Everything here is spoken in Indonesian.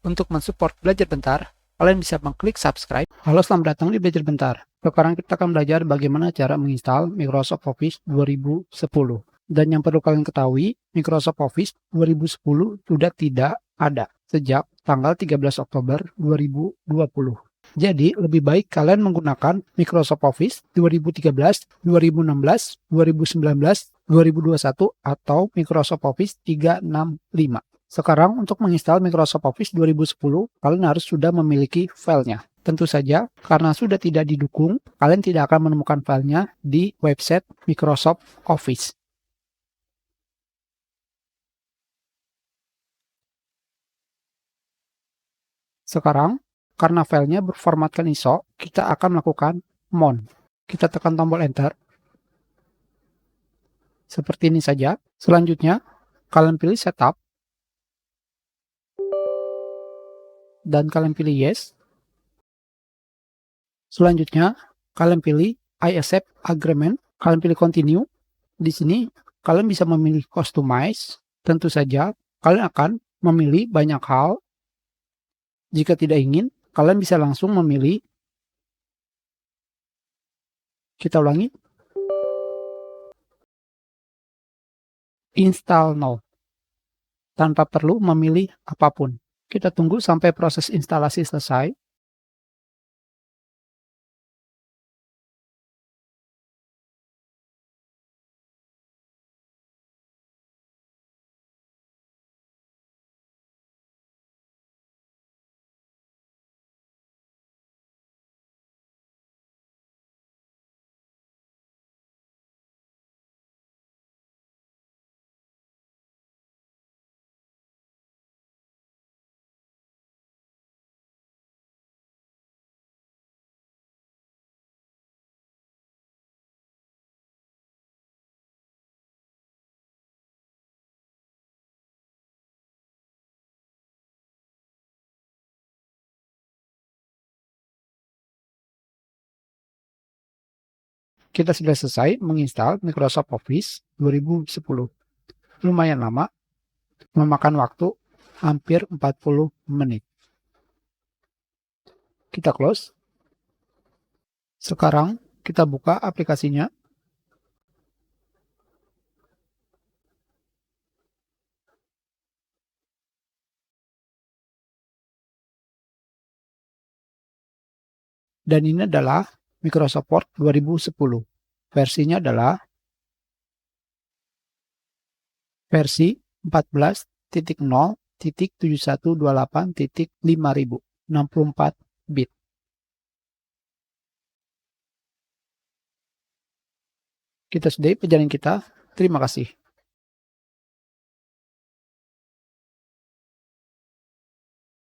Untuk mensupport Belajar Bentar, kalian bisa mengklik subscribe. Halo, selamat datang di Belajar Bentar. Sekarang kita akan belajar bagaimana cara menginstal Microsoft Office 2010. Dan yang perlu kalian ketahui, Microsoft Office 2010 sudah tidak ada sejak tanggal 13 Oktober 2020. Jadi, lebih baik kalian menggunakan Microsoft Office 2013, 2016, 2019, 2021, atau Microsoft Office 365. Sekarang untuk menginstal Microsoft Office 2010, kalian harus sudah memiliki filenya. Tentu saja, karena sudah tidak didukung, kalian tidak akan menemukan filenya di website Microsoft Office. Sekarang, karena filenya berformatkan ISO, kita akan melakukan mount. Kita tekan tombol Enter. Seperti ini saja. Selanjutnya, kalian pilih Setup. Dan kalian pilih Yes. Selanjutnya, kalian pilih I accept agreement. Kalian pilih Continue. Di sini, kalian bisa memilih Customize. Tentu saja, kalian akan memilih banyak hal. Jika tidak ingin, kalian bisa langsung memilih. Kita ulangi. Install now. Tanpa perlu memilih apapun. Kita tunggu sampai proses instalasi selesai. Kita sudah selesai menginstal Microsoft Office 2010. Lumayan lama, memakan waktu hampir 40 menit. Kita close. Sekarang kita buka aplikasinya. Dan ini adalah Microsoft Word 2010. Versinya adalah versi 14.0.7128.5000, 64 bit. Kita sudahi perjalanan kita. Terima kasih.